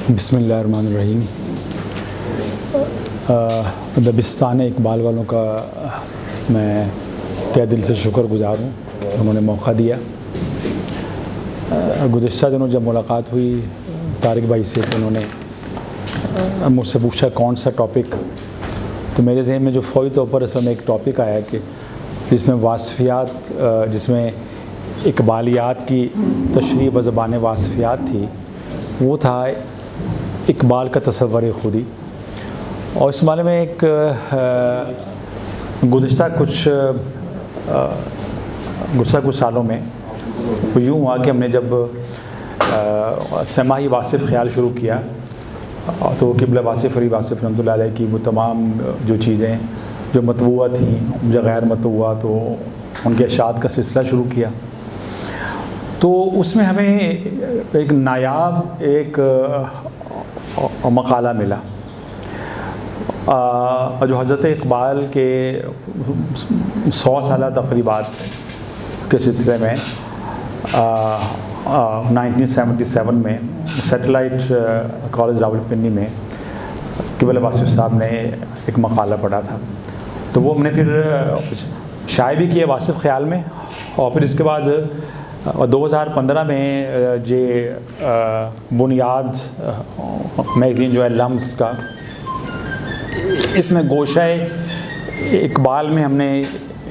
بسم اللہ الرحمن الرحیم۔ دبستان اقبال والوں کا میں تہ دل سے شکر گزار ہوں کہ انہوں نے موقع دیا۔ گزشتہ دنوں جب ملاقات ہوئی طارق بھائی سے تو انہوں نے مجھ سے پوچھا کون سا ٹاپک، تو میرے ذہن میں جو فوری طور پر اصل میں ایک ٹاپک آیا کہ جس میں واصفیات، جس میں اقبالیات کی تشریح بزبان واصفیات تھی، وہ تھا اقبال کا تصور خودی۔ اور اس بارے میں ایک گزشتہ کچھ سالوں میں یوں ہوا کہ ہم نے جب سماعی واصف خیال شروع کیا تو قبلہ واصف علی واصف رحمۃ اللہ علیہ کی وہ تمام جو چیزیں جو مطبوعہ تھیں، جو غیر مطبوعہ، تو ان کے اشاعت کا سلسلہ شروع کیا۔ تو اس میں ہمیں ایک نایاب ایک مقالہ ملا جو حضرت اقبال کے 100 سالہ تقریبات کے سلسلے میں 1977 میں سیٹلائٹ کالج راولپنڈی میں قبلہ واصف صاحب نے ایک مقالہ پڑھا تھا، تو وہ ہم نے پھر شائع بھی کیا واصف خیال میں، اور پھر اس کے بعد 2015 میں بنیاد میگزین جو ہے لمز کا، اس میں گوشہ اقبال میں ہم نے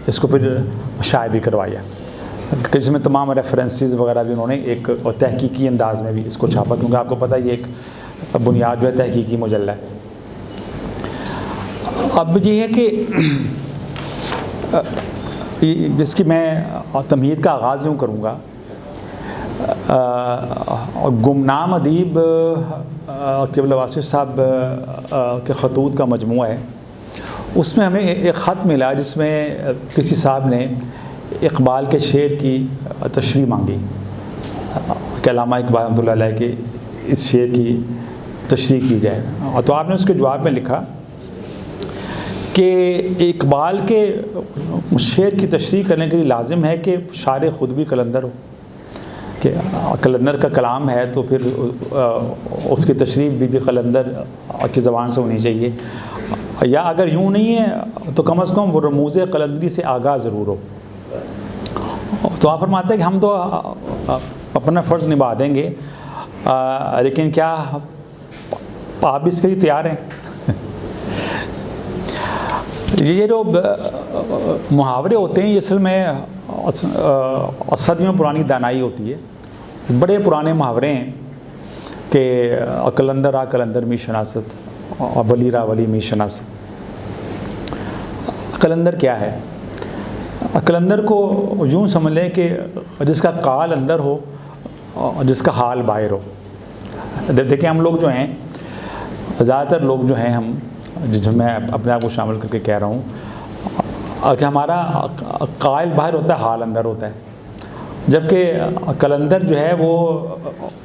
اس کو پھر شائع بھی کروایا، جس میں تمام ریفرنسز وغیرہ بھی انہوں نے ایک تحقیقی انداز میں بھی اس کو چھاپا، کیونکہ آپ کو پتہ یہ ایک بنیاد جو ہے تحقیقی مجلہ ہے۔ اب یہ ہے کہ جس کی میں تمہید کا آغاز یوں کروں گا، گمنام ادیب قبلہ واصف صاحب کے خطوط کا مجموعہ ہے، اس میں ہمیں ایک خط ملا جس میں کسی صاحب نے اقبال کے شعر کی تشریح مانگی کہ علامہ اقبال رحمۃ اللہ علیہ کے اس شعر کی تشریح کی جائے، اور تو آپ نے اس کے جواب میں لکھا کہ اقبال کے شعر کی تشریح کرنے کے لیے لازم ہے کہ شاعر خود بھی قلندر ہو، کہ قلندر کا کلام ہے تو پھر اس کی تشریح بھی قلندر کی زبان سے ہونی چاہیے، یا اگر یوں نہیں ہے تو کم از کم وہ رموز قلندری سے آگاہ ضرور ہو۔ تو آپ فرماتے ہیں کہ ہم تو اپنا فرض نبھا دیں گے، لیکن کیا آپ بھی اس کے لیے تیار ہیں؟ یہ جو محاورے ہوتے ہیں یہ اصل میں صدیوں پرانی دانائی ہوتی ہے، بڑے پرانے محاورے ہیں کہ قلندر را قلندر می شناست، ولی را ولی می شناست۔ قلندر کیا ہے؟ قلندر کو یوں سمجھ لیں کہ جس کا قال اندر ہو، جس کا حال باہر ہو۔ دیکھیں ہم لوگ جو ہیں، زیادہ تر لوگ جو ہیں، ہم جس میں اپنے آپ کو شامل کر کے کہہ رہا ہوں کہ ہمارا قائل باہر ہوتا ہے، حال اندر ہوتا ہے، جبکہ قلندر جو ہے وہ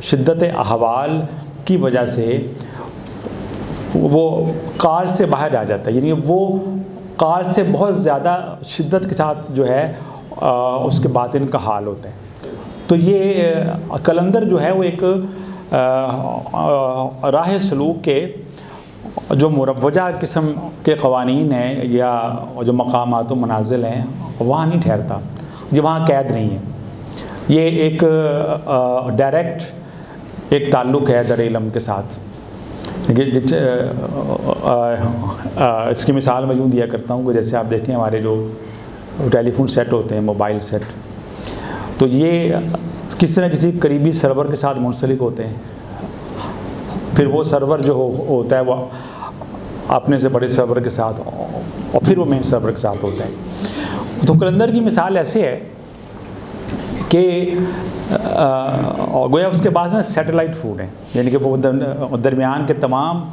شدت احوال کی وجہ سے وہ قال سے باہر آ جاتا ہے، یعنی وہ قال سے بہت زیادہ شدت کے ساتھ جو ہے اس کے باطن کا حال ہوتا ہے۔ تو یہ قلندر جو ہے وہ ایک راہ سلوک کے جو مروجہ قسم کے قوانین ہیں یا جو مقامات و منازل ہیں وہاں نہیں ٹھہرتا، یہ وہاں قید نہیں ہے، یہ ایک ڈائریکٹ ایک تعلق ہے در علم کے ساتھ۔ اس کی مثال میں یوں دیا کرتا ہوں کہ جیسے آپ دیکھیں ہمارے جو ٹیلی فون سیٹ ہوتے ہیں، موبائل سیٹ، تو یہ کسی نہ کسی قریبی سرور کے ساتھ منسلک ہوتے ہیں، پھر وہ سرور جو ہوتا ہے وہ اپنے سے بڑے سرور کے ساتھ، اور پھر وہ مین سرور کے ساتھ ہوتا ہے۔ تو قلندر کی مثال ایسے ہے کہ گویا اس کے بعد میں سیٹلائٹ فوڈ ہیں، یعنی کہ وہ درمیان کے تمام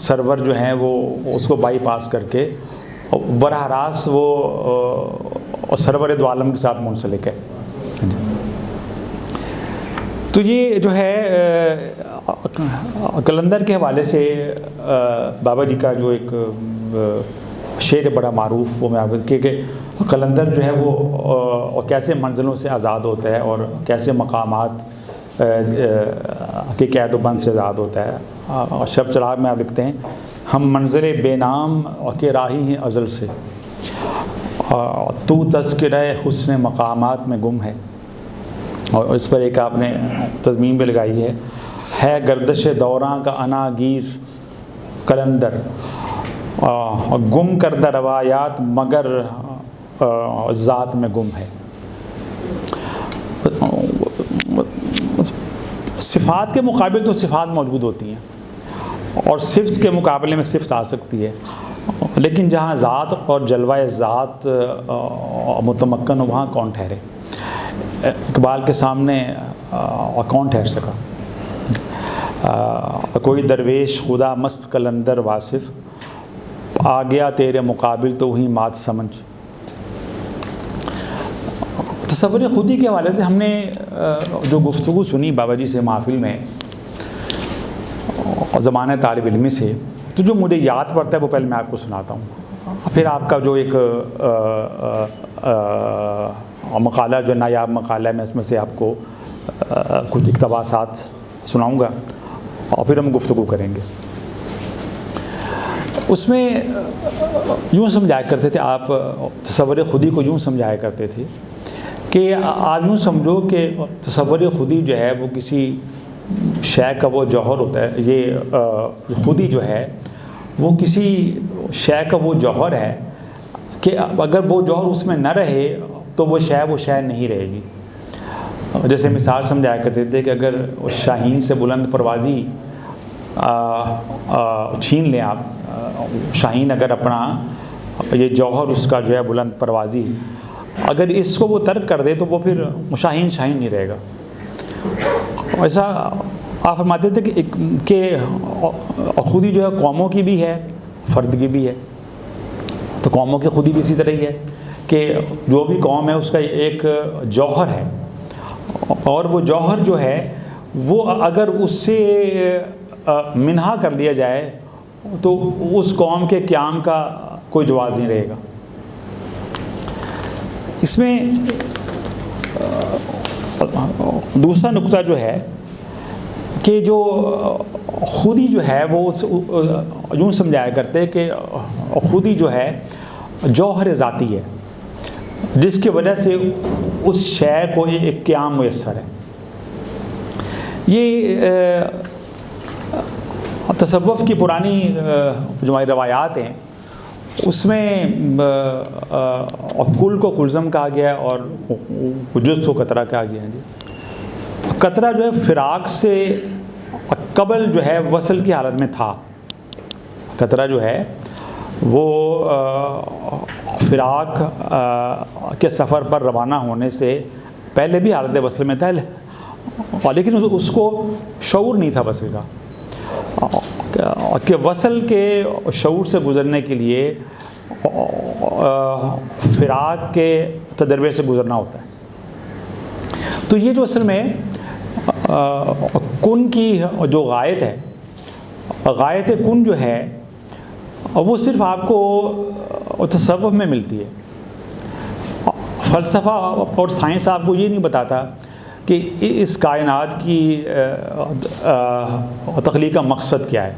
سرور جو ہیں وہ اس کو بائی پاس کر کے براہ راست وہ سرور دو عالم کے ساتھ منسلک ہے۔ تو یہ جو ہے قلندر کے حوالے سے بابا جی کا جو ایک شعر بڑا معروف، وہ میں آپ کہ قلندر جو ہے وہ کیسے منزلوں سے آزاد ہوتا ہے اور کیسے مقامات کہ قید و بند سے آزاد ہوتا ہے. شب چراغ میں آپ لکھتے ہیں ہم منظر بے نام کے راہی ہیں ازل سے، تو تذکرہ حسن مقامات میں گم ہے. اور اس پر ایک آپ نے تضمین بھی لگائی ہے گردش دوراں کا انا گیر قلندر، گم کردہ روایات مگر ذات میں گم ہے. صفات کے مقابل تو صفات موجود ہوتی ہیں اور صفت کے مقابلے میں صفت آ سکتی ہے، لیکن جہاں ذات اور جلوہ ذات متمکن ہو وہاں کون ٹھہرے؟ اقبال کے سامنے کون ٹھہر سکا؟ کوئی درویش خدا مست قلندر واصف، آ گیا تیرے مقابل تو وہی مات سمجھ. تصور خودی کے حوالے سے ہم نے جو گفتگو سنی بابا جی سے محفل میں زمانہ طالب علمی سے، تو جو مجھے یاد پڑتا ہے وہ پہلے میں آپ کو سناتا ہوں، پھر آپ کا جو ایک مقالہ جو نایاب مقالہ ہے میں اس میں سے آپ کو کچھ اقتباسات سناؤں گا اور پھر ہم گفتگو کریں گے. اس میں یوں سمجھایا کرتے تھے آپ، تصور خودی کو یوں سمجھایا کرتے تھے کہ آپ یوں سمجھو کہ تصور خودی جو ہے وہ کسی شے کا وہ جوہر ہوتا ہے. یہ خودی جو ہے وہ کسی شے کا وہ جوہر ہے کہ اگر وہ جوہر اس میں نہ رہے تو وہ شے نہیں رہے گی. جیسے مثال سمجھایا کرتے تھے کہ اگر شاہین سے بلند پروازی چھین لیں آپ، شاہین اگر اپنا یہ جوہر اس کا جو ہے بلند پروازی، اگر اس کو وہ ترک کر دے تو وہ پھر شاہین نہیں رہے گا. ایسا آپ فرماتے تھے کہ خودی جو ہے قوموں کی بھی ہے، فرد کی بھی ہے. تو قوموں کی خودی بھی اسی طرح ہی ہے کہ جو بھی قوم ہے اس کا ایک جوہر ہے، اور وہ جوہر جو ہے وہ اگر اس سے منہا کر لیا جائے تو اس قوم کے قیام کا کوئی جواز نہیں رہے گا. اس میں دوسرا نقطہ جو ہے کہ جو خودی جو ہے وہ یوں سمجھایا کرتے کہ خودی جو ہے جوہر ذاتی ہے جس کی وجہ سے اس شے کو ایک قیام میسر ہے. یہ تصوف کی پرانی جو ہماری روایات ہیں اس میں کل کو کلزم کہا گیا ہے اور جز کو قطرہ کہا گیا ہے. جی قطرہ جو ہے فراق سے قبل جو ہے وصل کی حالت میں تھا. قطرہ جو ہے وہ فراق کے سفر پر روانہ ہونے سے پہلے بھی حالت وصل میں تھا، لیکن اس کو شعور نہیں تھا وصل کا، کہ وصل کے شعور سے گزرنے کے لیے فراق کے تجربے سے گزرنا ہوتا ہے. تو یہ جو اصل میں کن کی جو غایت ہے، غایت کن جو ہے وہ صرف آپ کو تصوف میں ملتی ہے. فلسفہ اور سائنس آپ کو یہ نہیں بتاتا کہ اس کائنات کی تخلیق کا مقصد کیا ہے،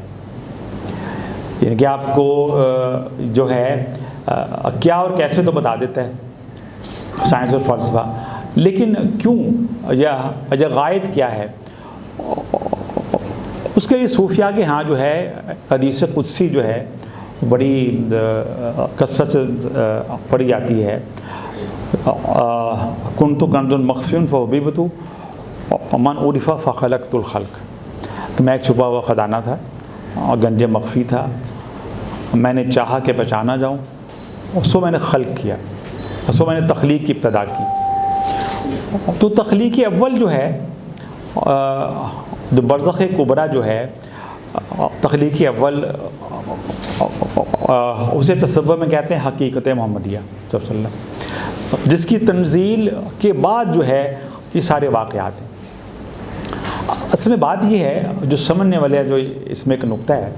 یعنی کہ آپ کو جو ہے کیا اور کیسے تو بتا دیتا ہے سائنس اور فلسفہ، لیکن کیوں یا غایت کیا ہے اس کے لیے صوفیاء کے ہاں جو ہے حدیث قدسی جو ہے بڑی کثرت سے پڑھی جاتی ہے. کنت کنز مخفی فحببت من عرف فخلقت الخلق، کہ میں ایک چھپا ہوا خزانہ تھا اور گنج مخفی تھا، میں نے چاہا کہ پہچانا جاؤں، اس کو میں نے خلق کیا، اس کو میں نے تخلیق کی ابتدا کی. تو تخلیق اول جو ہے جو برزخ کبریٰ جو ہے تخلیق اول، اسے تصوف میں کہتے ہیں حقیقت محمدیہ صلی اللہ علیہ وسلم، جس کی تنزیل کے بعد جو ہے یہ سارے واقعات ہیں. اصل میں بات یہ ہے جو سمجھنے والے جو اس میں ایک نقطہ ہے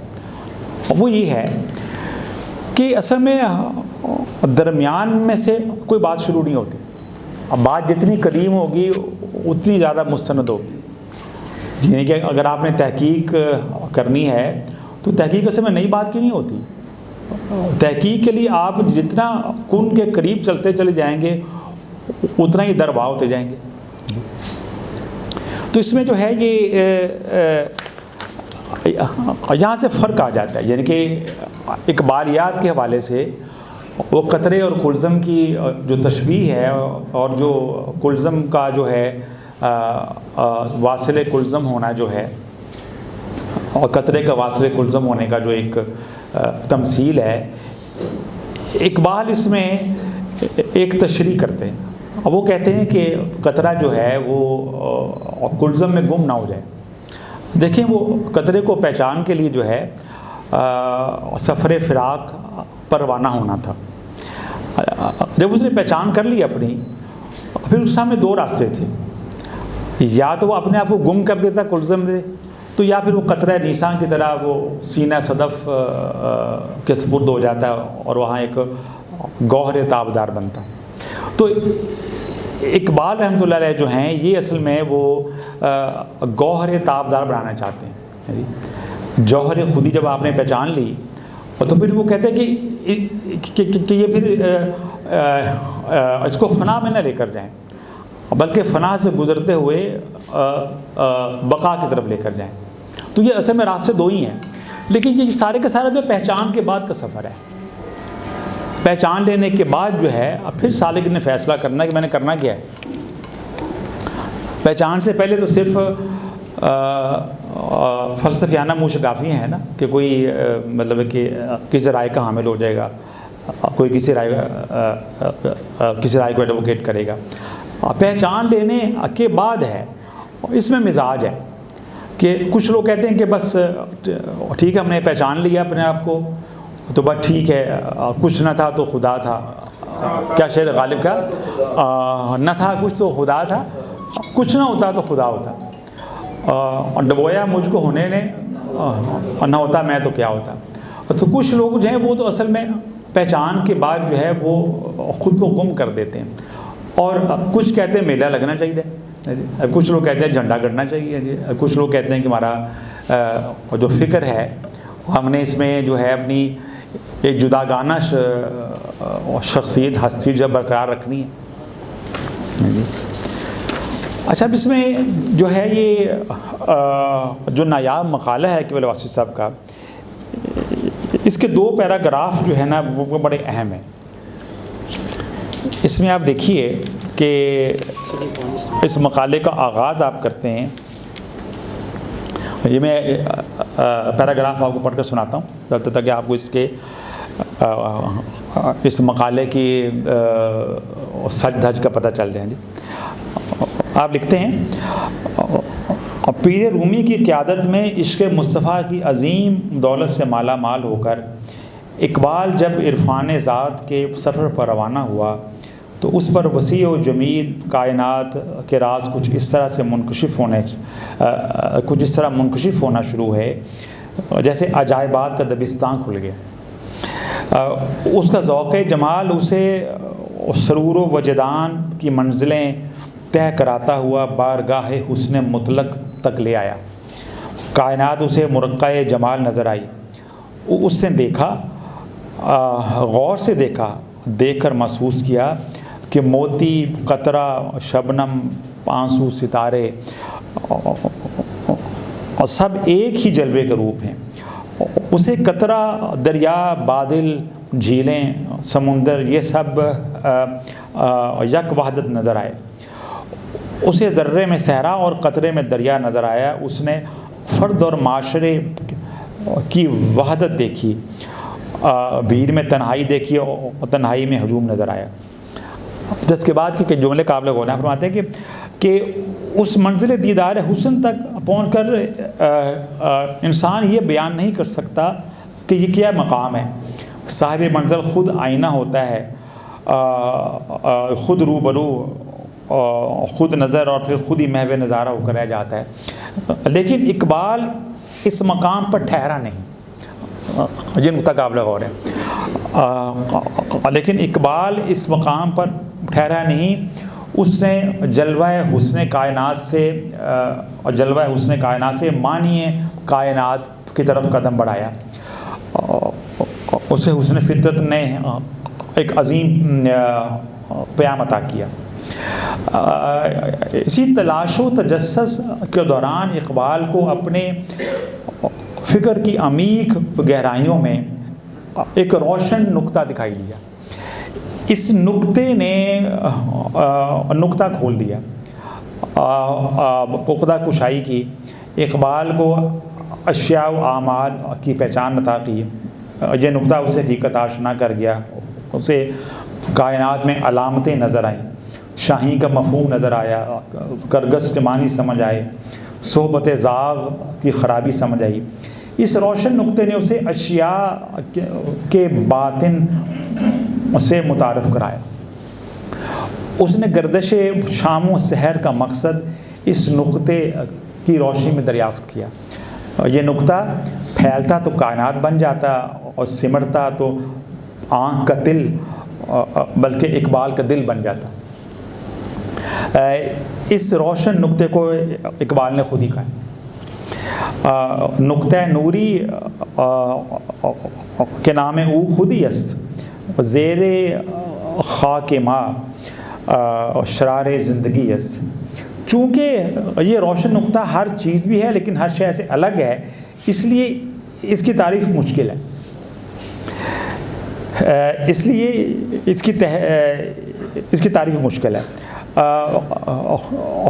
وہ یہ ہے کہ اصل میں درمیان میں سے کوئی بات شروع نہیں ہوتی. اب بات جتنی قدیم ہوگی اتنی زیادہ مستند ہوگی. یعنی کہ اگر آپ نے تحقیق کرنی ہے تو تحقیق سے میں نئی بات کی نہیں ہوتی. تحقیق کے لیے آپ جتنا کن کے قریب چلتے چلے جائیں گے اتنا ہی دربا ہوتے جائیں گے. تو اس میں جو ہے یہ یہاں سے فرق آ جاتا ہے. یعنی کہ اقبالیات کے حوالے سے وہ قطرے اور کلزم کی جو تشبیہ ہے اور جو کلزم کا جو ہے واصل کلزم ہونا جو ہے اور قطرے کا واصل کلزم ہونے کا جو ایک تمثیل ہے، اقبال اس میں ایک تشریح کرتے ہیں. اب وہ کہتے ہیں کہ قطرہ جو ہے وہ کلزم میں گم نہ ہو جائے. دیکھیں وہ قطرے کو پہچان کے لیے جو ہے سفر فراق پر روانہ ہونا تھا. جب اس نے پہچان کر لی اپنی، پھر اس سامنے دو راستے تھے. یا تو وہ اپنے آپ کو گم کر دیتا کلزم دے، تو یا پھر وہ قطرہ نیسان کی طرح وہ سینہ صدف کے سپرد ہو جاتا ہے اور وہاں ایک گوہر تابدار بنتا. تو اقبال رحمۃ اللہ علیہ جو ہیں یہ اصل میں وہ گوہر تابدار بنانا چاہتے ہیں. جوہر خودی جب آپ نے پہچان لی اور تو پھر وہ کہتے ہیں کہ یہ پھر اس کو فنا میں نہ لے کر جائیں، بلکہ فنا سے گزرتے ہوئے بقا کی طرف لے کر جائیں. تو یہ اصل میں راستے دو ہی ہیں، لیکن یہ سارے کا سارا جو پہچان کے بعد کا سفر ہے. پہچان لینے کے بعد جو ہے اب پھر سالک نے فیصلہ کرنا کہ میں نے کرنا کیا ہے. پہچان سے پہلے تو صرف فلسفیانہ منہ شکافی ہیں نا کہ کوئی مطلب کہ کسی رائے کا حامل ہو جائے گا، کوئی کسی رائے کو ایڈوکیٹ کرے گا. پہچان لینے کے بعد ہے، اس میں مزاج ہے کہ کچھ لوگ کہتے ہیں کہ بس ٹھیک ہے ہم نے پہچان لیا اپنے آپ کو تو بس ٹھیک ہے، کچھ نہ تھا تو خدا تھا. کیا شعر غالب کا، نہ تھا کچھ تو خدا تھا، کچھ نہ ہوتا تو خدا ہوتا. ڈبویا مجھ کو ہونے نے، نہ ہوتا میں تو کیا ہوتا. تو کچھ لوگ جو ہیں وہ تو اصل میں پہچان کے بعد جو ہے وہ خود کو گم کر دیتے ہیں. اور کچھ کہتے ہیں میلہ لگنا چاہیے، کچھ لوگ کہتے ہیں جھنڈا گڑنا چاہیے، کچھ لوگ کہتے ہیں کہ ہمارا جو فکر ہے ہم نے اس میں جو ہے اپنی ایک جداگانہ شخصیت ہستی جو برقرار رکھنی ہے. اچھا اب اس میں جو ہے یہ جو نایاب مقالہ ہے اقبال واسف صاحب کا، اس کے دو پیراگراف جو ہے نا وہ بڑے اہم ہیں. اس میں آپ دیکھیے کہ اس مقالے کا آغاز آپ کرتے ہیں. یہ میں پیراگراف آپ کو پڑھ کر سناتا ہوں جب تک کہ آپ کو اس مقالے کی سچ دھج کا پتہ چل جائے. جی آپ لکھتے ہیں، پیر رومی کی قیادت میں عشق مصطفیٰ کی عظیم دولت سے مالا مال ہو کر اقبال جب عرفان ذات کے سفر پر روانہ ہوا تو اس پر وسیع و جمیل کائنات کے راز کچھ اس طرح منکشف ہونا شروع ہے جیسے عجائبات کا دبستان کھل گیا. اس کا ذوق جمال اسے سرور و وجدان کی منزلیں طے کراتا ہوا بارگاہ حسن مطلق تک لے آیا. کائنات اسے مرقع جمال نظر آئی. اس نے دیکھا، غور سے دیکھا، دیکھ کر محسوس کیا کہ موتی، قطرہ، شبنم، آنسو، ستارے سب ایک ہی جلوے کے روپ ہیں. اسے قطرہ، دریا، بادل، جھیلیں، سمندر یہ سب یک وحدت نظر آئے. اسے ذرے میں صحرا اور قطرے میں دریا نظر آیا. اس نے فرد اور معاشرے کی وحدت دیکھی، بھیڑ میں تنہائی دیکھی اور تنہائی میں ہجوم نظر آیا. جس کے بعد کہ جملے قابل غور ہیں فرماتے ہیں کہ اس منزل دیدار حسن تک پہنچ کر انسان یہ بیان نہیں کر سکتا کہ یہ کیا مقام ہے. صاحب منزل خود آئینہ ہوتا ہے، خود روبرو، خود نظر اور پھر خود ہی محو نظارہ ہو کر رہ جاتا ہے. لیکن اقبال اس مقام پر ٹھہرا نہیں. یہ نقطہ قابل غور ہے. لیکن اقبال اس مقام پر ٹھہرا نہیں. اس نے جلوہ حسن کائنات سے معنی کائنات کی طرف قدم بڑھایا. اسے حسن فطرت نے ایک عظیم پیام عطا کیا. اسی تلاش و تجسس کے دوران اقبال کو اپنے فکر کی عمیق گہرائیوں میں ایک روشن نقطہ دکھائی دیا. اس نقطے نے نقطہ کھول دیا، پختہ کشائی کی. اقبال کو اشیاء و اعمال کی پہچان عطا کی. یہ نقطہ اسے حقیقت آشنا کر گیا. اسے کائنات میں علامتیں نظر آئیں، شاہی کا مفہوم نظر آیا، کرگس کے معنی سمجھ آئے، صحبت زاغ کی خرابی سمجھ آئی. اس روشن نقطے نے اسے اشیاء کے باطن سے متعارف کرایا. اس نے گردش شام و سحر کا مقصد اس نقطے کی روشنی میں دریافت کیا. یہ نقطہ پھیلتا تو کائنات بن جاتا اور سمرتا تو آنکھ کا دل، بلکہ اقبال کا دل بن جاتا. اس روشن نقطے کو اقبال نے خود ہی کہا. نقطہ نوری کے نام او خودی است، زیر خاک ماں شرار زندگی است. چونکہ یہ روشن نقطہ ہر چیز بھی ہے لیکن ہر شے سے الگ ہے، اس لیے اس کی تعریف مشکل ہے. اس لیے اس کی تعریف مشکل ہے.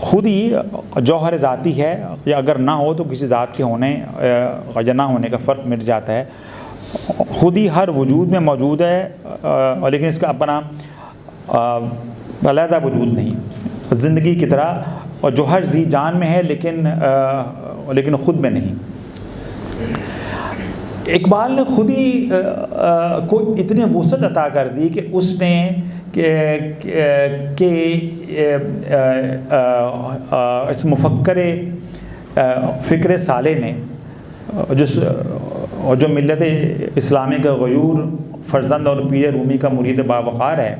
خود ہی جوہر ذاتی ہے، یا اگر نہ ہو تو کسی ذات کے ہونے یا نہ ہونے کا فرق مٹ جاتا ہے. خود ہی ہر وجود میں موجود ہے، لیکن اس کا اپنا علیحدہ وجود نہیں. زندگی کی طرح، اور جو ہر ذی جان میں ہے لیکن خود میں نہیں. اقبال نے خود ہی کو اتنی وسعت عطا کر دی کہ اس نے اس مفکر فکر صالح نے جو ملت اسلامی کا غیور فرزند اور پیر رومی کا مرید باوقار ہے،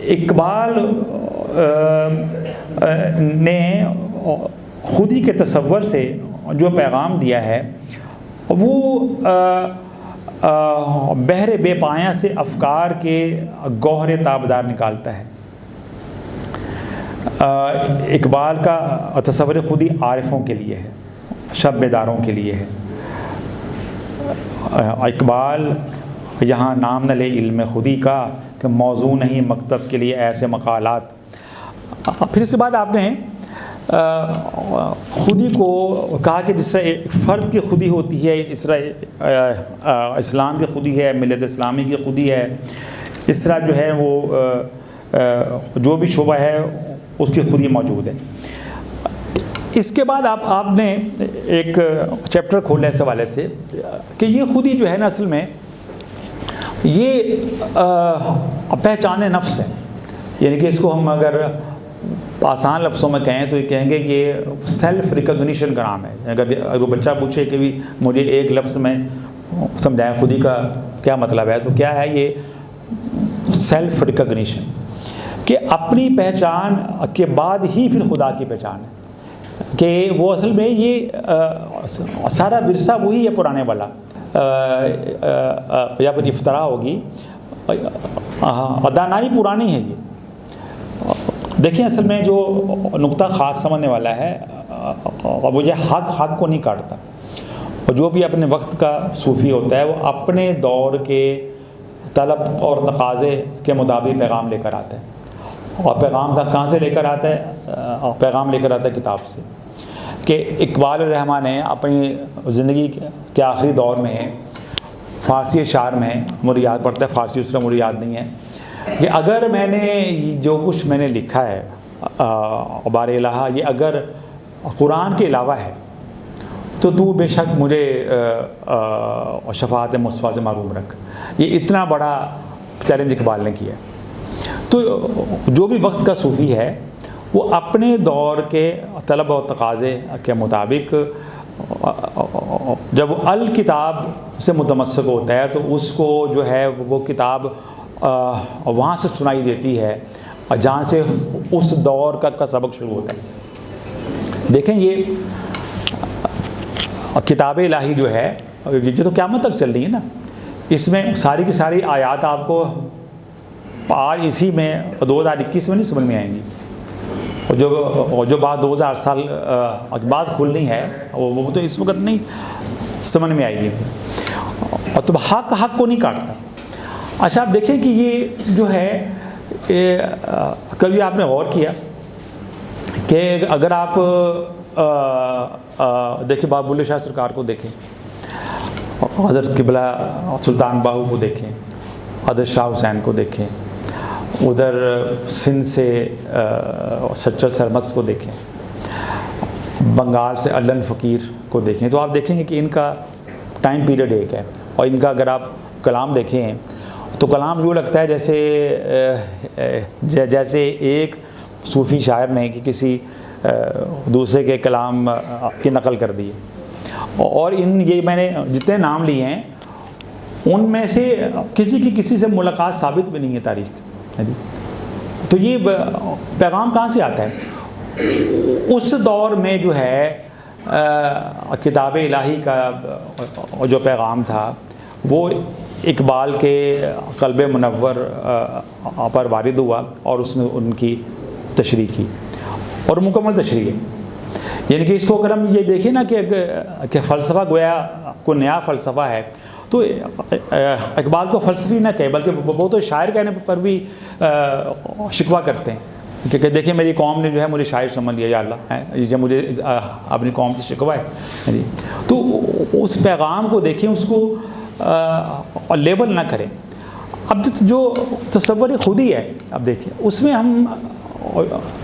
اقبال نے خود ہی کے تصور سے جو پیغام دیا ہے وہ بحر بے پایاں سے افکار کے گوہر تابدار نکالتا ہے. اقبال کا تصور خود ہی عارفوں کے لیے ہے، شب بیداروں کے لیے ہے. اقبال یہاں نام نہ لے علم خودی کا، کہ موضوع نہیں مکتب کے لیے ایسے مقالات. پھر اس کے بعد آپ نے خودی کو کہا کہ جس طرح ایک فرد کی خودی ہوتی ہے، اس طرح اسلام کی خودی ہے، ملت اسلامی کی خودی ہے. اس طرح جو ہے وہ جو بھی شعبہ ہے اس کی خودی موجود ہے. اس کے بعد آپ نے ایک چیپٹر کھولا اس حوالے سے کہ یہ خودی جو ہے نا اصل میں یہ پہچان نفس ہے. یعنی کہ اس کو ہم اگر آسان لفظوں میں کہیں تو یہ کہیں گے یہ سیلف ریکگنیشن کا نام ہے. اگر وہ بچہ پوچھے کہ بھی مجھے ایک لفظ میں سمجھائیں خودی کا کیا مطلب ہے، تو کیا ہے یہ سیلف ریکگنیشن، کہ اپنی پہچان کے بعد ہی پھر خدا کی پہچان ہے. کہ وہ اصل میں یہ سارا ورثہ وہی ہے پرانے والا، یا پھر افطرا ہوگی، دانائی پرانی ہے. یہ دیکھیں اصل میں جو نقطہ خاص سمجھنے والا ہے وہ یہ حق کو نہیں کاٹتا. اور جو بھی اپنے وقت کا صوفی ہوتا ہے وہ اپنے دور کے طلب اور تقاضے کے مطابق پیغام لے کر آتا ہے. اور پیغام کا کہاں سے لے کر آتا ہے؟ پیغام لے کر آتا ہے کتاب سے. کہ اقبال الرحمن نے اپنی زندگی کے آخری دور میں فارسی اشعار میں، مجھے یاد پڑتا ہے فارسی اس طرح مجھے یاد نہیں ہے، کہ اگر میں نے جو کچھ میں نے لکھا ہے بار الہ یہ اگر قرآن کے علاوہ ہے تو بے شک مجھے شفاعت مصطفیٰ سے محروم رکھ. یہ اتنا بڑا چیلنج اقبال نے کیا. تو جو بھی وقت کا صوفی ہے وہ اپنے دور کے طلب و تقاضے کے مطابق جب الکتاب سے متمسک ہوتا ہے تو اس کو جو ہے وہ کتاب وہاں سے سنائی دیتی ہے جہاں سے اس دور کا سبق شروع ہوتا ہے. دیکھیں یہ کتاب الہی جو ہے یہ تو قیامت تک چل رہی ہے نا, اس میں ساری کی ساری آیات آپ کو آج اسی میں 2021 میں نہیں سمجھ میں آئیں گی, اور جو بات 2000 سال بعد کھلنی ہے وہ تو اس وقت نہیں سمجھ میں آئے گی. اور تو حق کو نہیں کاٹتا. اچھا آپ دیکھیں کہ یہ جو ہے کبھی آپ نے غور کیا کہ اگر آپ دیکھیں بابا بلے شاہ سرکار کو دیکھیں, حضرت قبلہ سلطان باہو کو دیکھیں, حضرت شاہ حسین کو دیکھیں, ادھر سندھ سے سچل سرمس کو دیکھیں, بنگال سے علن فقیر کو دیکھیں, تو آپ دیکھیں گے کہ ان کا ٹائم پیریڈ ایک ہے. اور ان کا اگر آپ کلام دیکھیں تو کلام یوں لگتا ہے جیسے ایک صوفی شاعر نے کہ کسی دوسرے کے کلام کی نقل کر دی. اور یہ میں نے جتنے نام لیے ہیں ان میں سے کسی سے ملاقات ثابت بھی نہیں ہے تاریخ. تو یہ پیغام کہاں سے آتا ہے؟ اس دور میں جو ہے کتاب الہی کا جو پیغام تھا وہ اقبال کے قلب منور پر وارد ہوا, اور اس نے ان کی تشریح کی, اور مکمل تشریح ہے. یعنی کہ اس کو اگر ہم یہ دیکھیں نا کہ فلسفہ گویا کوئی نیا فلسفہ ہے, تو اقبال کو فلسفی نہ کہے بلکہ وہ تو شاعر کہنے پر بھی شکوہ کرتے ہیں کہ دیکھیں میری قوم نے جو ہے مجھے شاعر سمجھ لیا, یا اللہ جب مجھے اپنی قوم سے شکوہ ہے. تو اس پیغام کو دیکھیں, اس کو لیبل نہ کریں. اب جو تصور خودی ہے, اب دیکھیں اس میں ہم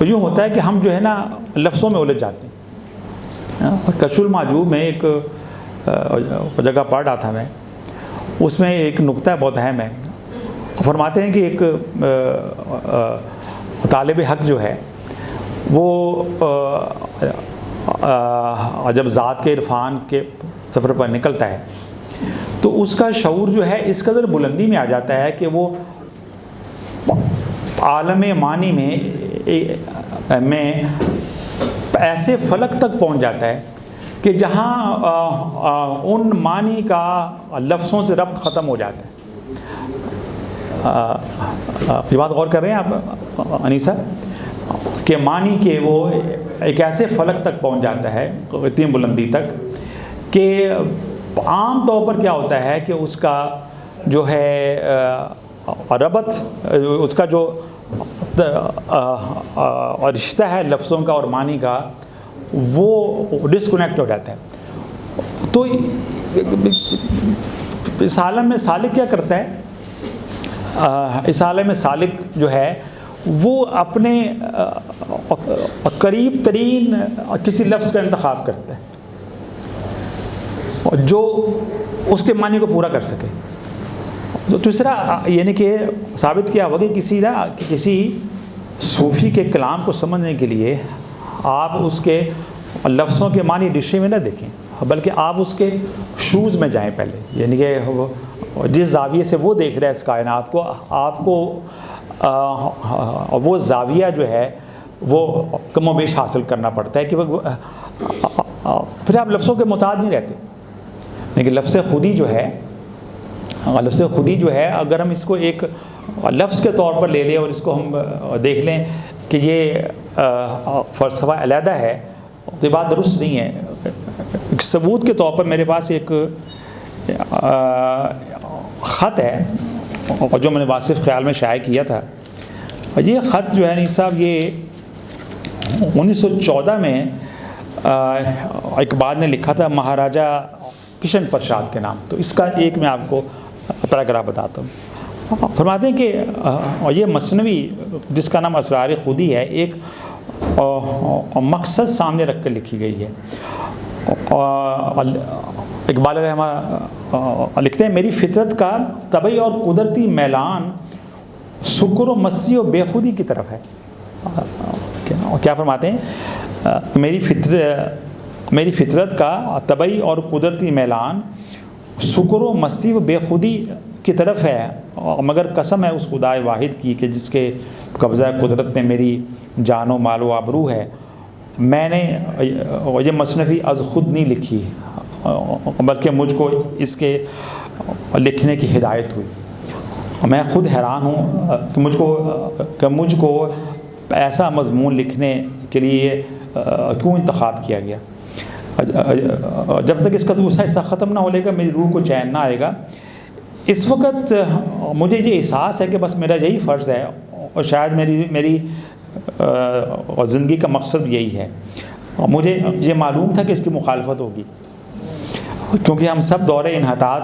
یوں ہوتا ہے کہ ہم جو ہے نا لفظوں میں الجھ جاتے ہیں. کشف المحجوب میں ایک جگہ پڑھ رہا تھا میں, اس میں ایک نقطہ بہت اہم ہے. فرماتے ہیں کہ ایک طالب حق جو ہے وہ جب ذات کے عرفان کے سفر پر نکلتا ہے تو اس کا شعور جو ہے اس قدر بلندی میں آ جاتا ہے کہ وہ عالم معنی میں ایسے فلک تک پہنچ جاتا ہے کہ جہاں ان معنی کا لفظوں سے ربط ختم ہو جاتا ہے. یہ بات غور کر رہے ہیں آپ انیسہ, کہ معنی کے وہ ایک ایسے فلک تک پہنچ جاتا ہے اتنی بلندی تک کہ عام طور پر کیا ہوتا ہے کہ اس کا جو ہے ربط, اس کا جو رشتہ ہے لفظوں کا اور معنی کا, وہ ڈسکنیکٹ ہو جاتا ہے. تو اس عالم میں سالک کیا کرتا ہے؟ اس عالم میں سالک جو ہے وہ اپنے قریب ترین کسی لفظ کا انتخاب کرتا ہے جو اس کے معنی کو پورا کر سکے. تو دوسرا یعنی کہ ثابت کیا ہوا کہ کسی صوفی کے کلام کو سمجھنے کے لیے آپ اس کے لفظوں کے معنی ڈکشنری میں نہ دیکھیں, بلکہ آپ اس کے شوز میں جائیں پہلے. یعنی کہ جس زاویے سے وہ دیکھ رہا ہے اس کائنات کو, آپ کو وہ زاویہ جو ہے وہ کم و بیش حاصل کرنا پڑتا ہے کہ پھر آپ لفظوں کے محتاج نہیں رہتے. لیکن لفظ خودی جو ہے اگر ہم اس کو ایک لفظ کے طور پر لے لیں اور اس کو ہم دیکھ لیں کہ یہ فلسفہ علیحدہ ہے, تو یہ بات درست نہیں ہے. ایک ثبوت کے طور پر میرے پاس ایک خط ہے جو میں نے واصف خیال میں شائع کیا تھا. یہ خط جو ہے نہیں صاحب, یہ 1914 میں اقبال نے لکھا تھا مہاراجہ کشن پرساد کے نام. تو اس کا ایک میں آپ کو پیراگراف بتاتا ہوں. فرماتے ہیں کہ یہ مثنوی جس کا نام اسرار خودی ہے ایک مقصد سامنے رکھ کر لکھی گئی ہے. اقبال رحمہ لکھتے ہیں میری فطرت کا طبعی اور قدرتی میلان سکر و مستی و بے خودی کی طرف ہے. کیا فرماتے ہیں؟ میری فطرت کا طبعی اور قدرتی میلان سکر و مستی و بے خودی کی طرف ہے، مگر قسم ہے اس خدائے واحد کی کہ جس کے قبضہ قدرت میں میری جان و مال و آبرو ہے، میں نے یہ مصنفی از خود نہیں لکھی، بلکہ مجھ کو اس کے لکھنے کی ہدایت ہوئی۔ میں خود حیران ہوں کہ مجھ کو ایسا مضمون لکھنے کے لیے کیوں انتخاب کیا گیا۔ جب تک اس کا دوسرا حصہ ختم نہ ہو لے گا میری روح کو چین نہ آئے گا۔ اس وقت مجھے یہ احساس ہے کہ بس میرا یہی فرض ہے، اور شاید میری زندگی کا مقصد یہی ہے۔ مجھے یہ معلوم تھا کہ اس کی مخالفت ہوگی، کیونکہ ہم سب دور انحطاط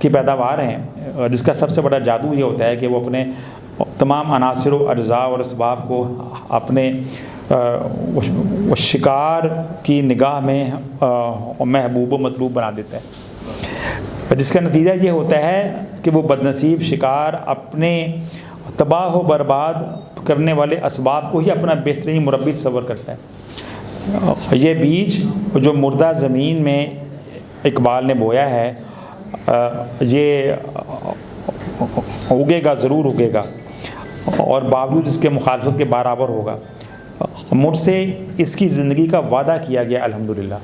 کی پیداوار ہیں، جس کا سب سے بڑا جادو یہ ہوتا ہے کہ وہ اپنے تمام عناصر و اجزاء اور اسباب کو اپنے شکار کی نگاہ میں محبوب و مطلوب بنا دیتا ہے، جس کا نتیجہ یہ ہوتا ہے کہ وہ بدنصیب شکار اپنے تباہ و برباد کرنے والے اسباب کو ہی اپنا بہترین مربی تصور کرتا ہے۔ یہ بیج جو مردہ زمین میں اقبال نے بویا ہے، یہ اگے گا، ضرور اگے گا، اور باوجود اس کے مخالفت کے برابر ہوگا۔ مجھ سے اس کی زندگی کا وعدہ کیا گیا الحمدللہ۔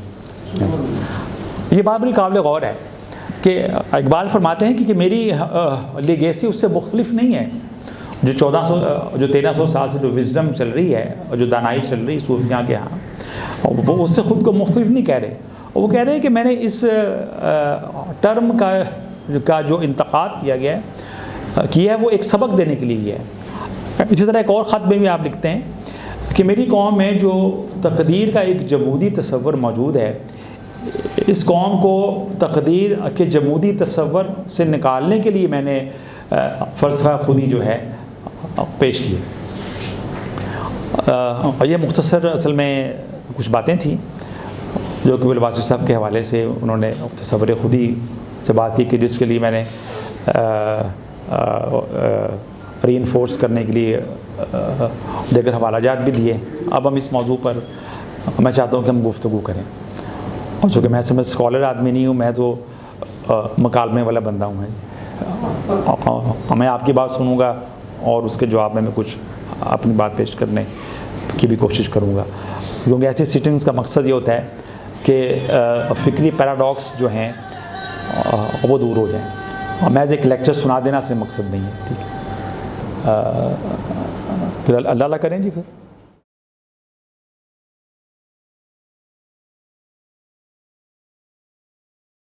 یہ بات بڑی قابل غور ہے کہ اقبال فرماتے ہیں کہ میری لیگیسی اس سے مختلف نہیں ہے، جو 1300 سال سے جو وزڈم چل رہی ہے اور جو دانائی چل رہی ہے صوفیاں کے ہاں، وہ اس سے خود کو مختلف نہیں کہہ رہے۔ وہ کہہ رہے ہیں کہ میں نے اس ٹرم کا جو انتخاب کیا ہے وہ ایک سبق دینے کے لیے ہے۔ اسی طرح ایک اور خط میں بھی آپ لکھتے ہیں کہ میری قوم میں جو تقدیر کا ایک جمودی تصور موجود ہے، اس قوم کو تقدیر کے جمودی تصور سے نکالنے کے لیے میں نے فلسفہ خودی جو ہے پیش کی۔ یہ مختصر اصل میں کچھ باتیں تھیں جو کہ بالواسف صاحب کے حوالے سے انہوں نے تصور خودی سے بات کی، کہ جس کے لیے میں نے ری انفورس کرنے کے لیے دیگر حوالہ جات بھی دیے۔ اب ہم اس موضوع پر میں چاہتا ہوں کہ ہم گفتگو کریں، اور چونکہ میں اسکالر آدمی نہیں ہوں، میں تو مکالمے والا بندہ ہوں۔ میں آپ کی بات سنوں گا اور اس کے جواب میں کچھ اپنی بات پیش کرنے کی بھی کوشش کروں گا، کیونکہ ایسی سیٹنگز کا مقصد یہ ہوتا ہے کہ فکری پیراڈاکس جو ہیں وہ دور ہو جائیں۔ محض ایک لیکچر سنا دینا سے مقصد نہیں ہے، ٹھیک ہے؟ پھر اللہ کریں جی پھر